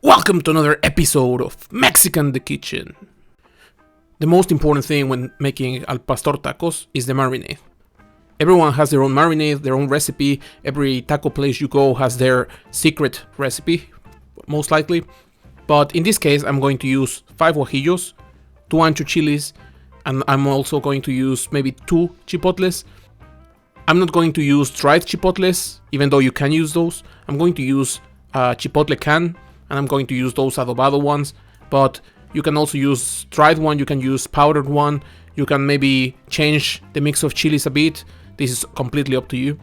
Welcome to another episode of Mexican the Kitchen. The most important thing when making al pastor tacos is the marinade. Everyone has their own marinade, their own recipe. Every taco place you go has their secret recipe, most likely. But in this case, I'm going to use 5 guajillos, 2 ancho chilies, and I'm also going to use maybe 2 chipotles. I'm not going to use dried chipotles, even though you can use those. I'm going to use a chipotle can, and I'm going to use those adobado ones. But you can also use dried one, you can use powdered one. You can maybe change the mix of chilies a bit. This is completely up to you.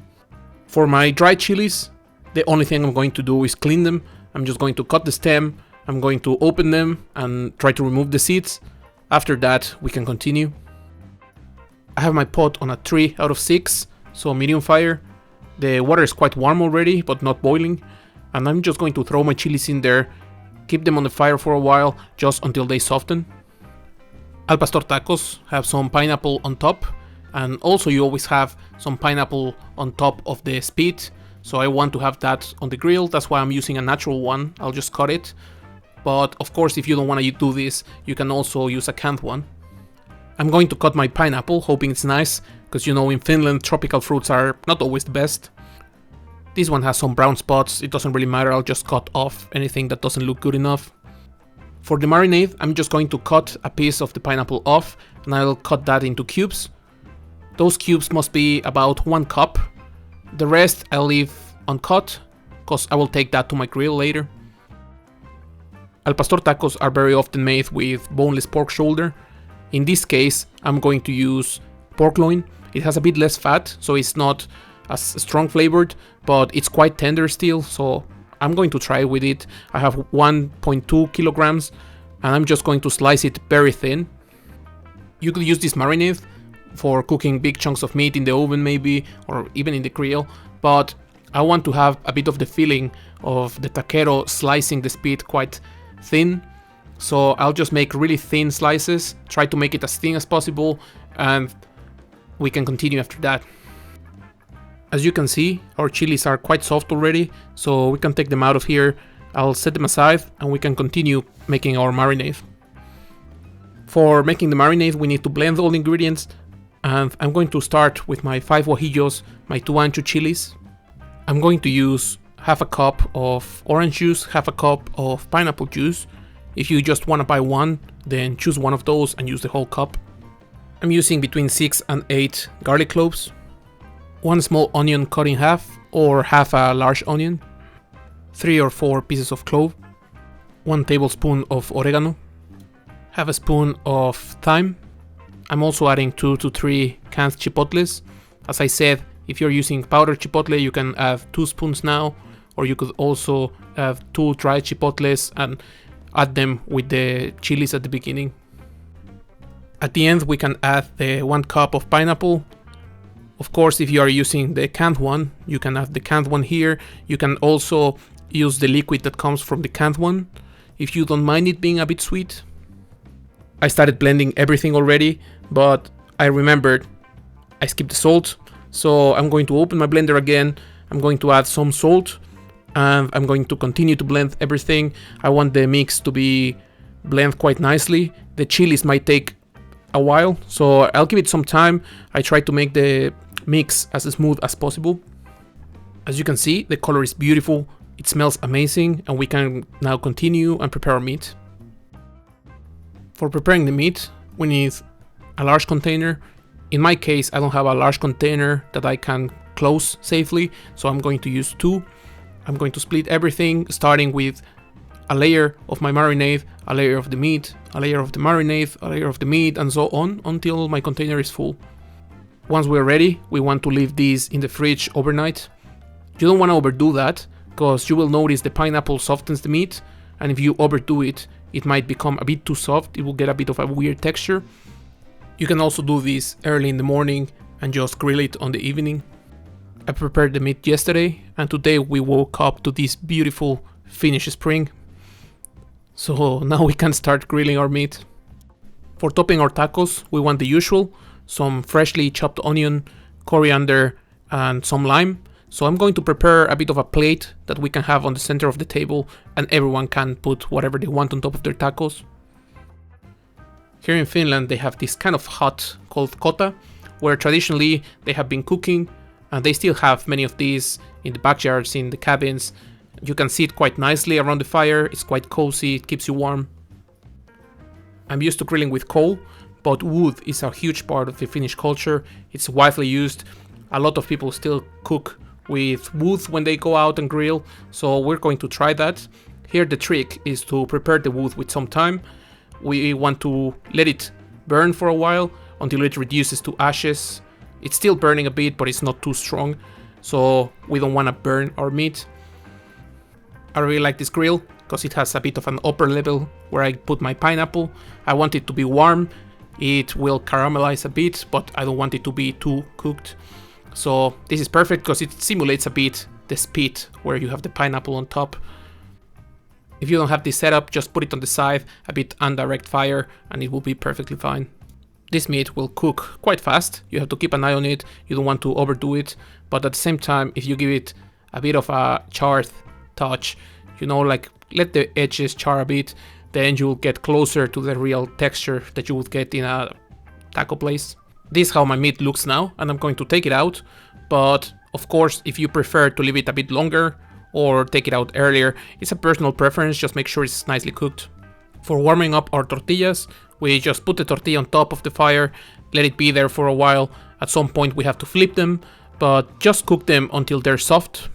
For my dried chilies, the only thing I'm going to do is clean them. I'm just going to cut the stem. I'm going to open them and try to remove the seeds. After that, we can continue. I have my pot on a 3 out of 6, so medium fire. The water is quite warm already, but not boiling. And I'm just going to throw my chilies in there, keep them on the fire for a while, just until they soften. Al pastor tacos have some pineapple on top, and also you always have some pineapple on top of the spit. So I want to have that on the grill, that's why I'm using a natural one. I'll just cut it. But of course, if you don't want to do this, you can also use a canned one. I'm going to cut my pineapple, hoping it's nice, because you know in Finland tropical fruits are not always the best. This one has some brown spots, it doesn't really matter, I'll just cut off anything that doesn't look good enough. For the marinade, I'm just going to cut a piece of the pineapple off, and I'll cut that into cubes. Those cubes must be about 1 cup. The rest I'll leave uncut, because I will take that to my grill later. Al pastor tacos are very often made with boneless pork shoulder. In this case, I'm going to use pork loin. It has a bit less fat, so it's not as strong flavored, but it's quite tender still, so I'm going to try with it. I have 1.2 kilograms, and I'm just going to slice it very thin. You could use this marinade for cooking big chunks of meat in the oven maybe, or even in the grill, but I want to have a bit of the feeling of the taquero slicing the spit quite thin. So I'll just make really thin slices, try to make it as thin as possible, and we can continue after that. As you can see, our chilies are quite soft already, so we can take them out of here. I'll set them aside and we can continue making our marinade. For making the marinade, we need to blend all the ingredients, and I'm going to start with my 5 guajillos, my 2 ancho chilies. I'm going to use half a cup of orange juice, half a cup of pineapple juice. If you just want to buy one, then choose one of those and use the whole cup. I'm using between 6 and 8 garlic cloves, 1 small onion cut in half or half a large onion, 3 or 4 pieces of clove, 1 tablespoon of oregano, half a spoon of thyme. I'm also adding 2 to 3 canned chipotles. As I said, if you're using powdered chipotle, you can add 2 spoons now, or you could also have 2 dried chipotles and add them with the chilies at the beginning. At the end, we can add the 1 cup of pineapple. Of course, if you are using the canned one, you can add the canned one here. You can also use the liquid that comes from the canned one, if you don't mind it being a bit sweet. I started blending everything already, but I remembered I skipped the salt. So I'm going to open my blender again. I'm going to add some salt, and I'm going to continue to blend everything. I want the mix to be blend quite nicely. The chilies might take a while, so I'll give it some time. I try to make the mix as smooth as possible. As you can see, the color is beautiful, it smells amazing, and we can now continue and prepare our meat. For preparing the meat, we need a large container. In my case, I don't have a large container that I can close safely, so I'm going to use 2. I'm going to split everything, starting with a layer of my marinade, a layer of the meat, a layer of the marinade, a layer of the meat, and so on until my container is full. Once we're ready, we want to leave these in the fridge overnight. You don't want to overdo that, because you will notice the pineapple softens the meat, and if you overdo it, it might become a bit too soft. It will get a bit of a weird texture. You can also do this early in the morning and just grill it on the evening. I prepared the meat yesterday, and today we woke up to this beautiful Finnish spring. So now we can start grilling our meat. For topping our tacos, we want the usual, some freshly chopped onion, coriander, and some lime. So I'm going to prepare a bit of a plate that we can have on the center of the table, and everyone can put whatever they want on top of their tacos. Here in Finland they have this kind of hut called kota, where traditionally they have been cooking, and they still have many of these in the backyards, in the cabins. You can see it quite nicely around the fire, it's quite cozy, it keeps you warm. I'm used to grilling with coal, but wood is a huge part of the Finnish culture. It's widely used. A lot of people still cook with wood when they go out and grill, so we're going to try that. Here the trick is to prepare the wood with some time. We want to let it burn for a while until it reduces to ashes. It's still burning a bit, but it's not too strong, so we don't want to burn our meat. I really like this grill because it has a bit of an upper level where I put my pineapple. I want it to be warm. It will caramelize a bit, but I don't want it to be too cooked. So this is perfect because it simulates a bit the spit where you have the pineapple on top. If you don't have this setup, just put it on the side, a bit on direct fire, and it will be perfectly fine. This meat will cook quite fast. You have to keep an eye on it. You don't want to overdo it, but at the same time, if you give it a bit of a charred touch, you know, like let the edges char a bit, then you'll get closer to the real texture that you would get in a taco place. This is how my meat looks now, and I'm going to take it out, but of course if you prefer to leave it a bit longer or take it out earlier, it's a personal preference, just make sure it's nicely cooked. For warming up our tortillas, we just put the tortilla on top of the fire, let it be there for a while. At some point we have to flip them, but just cook them until they're soft.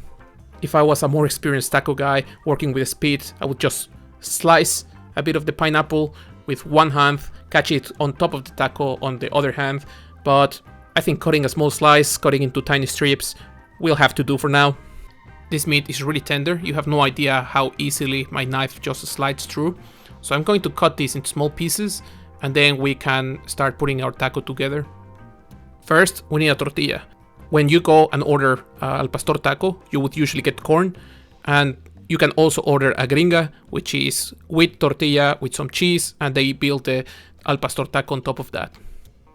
If I was a more experienced taco guy working with speed, I would just slice a bit of the pineapple with one hand, catch it on top of the taco on the other hand, but I think cutting a small slice, cutting into tiny strips, will have to do for now. This meat is really tender, you have no idea how easily my knife just slides through. So I'm going to cut these into small pieces, and then we can start putting our taco together. First, we need a tortilla. When you go and order al pastor taco, you would usually get corn, and you can also order a gringa, which is with tortilla, with some cheese, and they build the al pastor taco on top of that.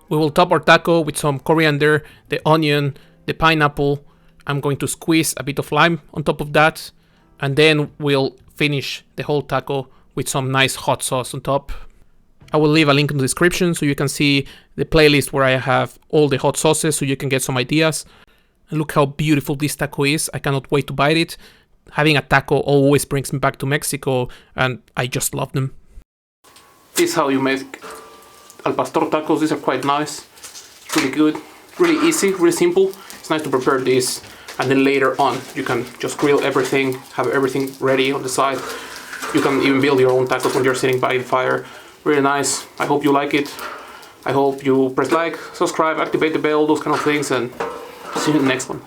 We will top our taco with some coriander, the onion, the pineapple. I'm going to squeeze a bit of lime on top of that, and then we'll finish the whole taco with some nice hot sauce on top. I will leave a link in the description so you can see the playlist where I have all the hot sauces so you can get some ideas. And look how beautiful this taco is. I cannot wait to bite it. Having a taco always brings me back to Mexico, and I just love them. This is how you make al pastor tacos. These are quite nice. It's really good. Really easy, really simple. It's nice to prepare this, and then later on you can just grill everything, have everything ready on the side. You can even build your own tacos when you're sitting by the fire. Really nice. I hope you like it. I hope you press like, subscribe, activate the bell, those kind of things, and see you in the next one.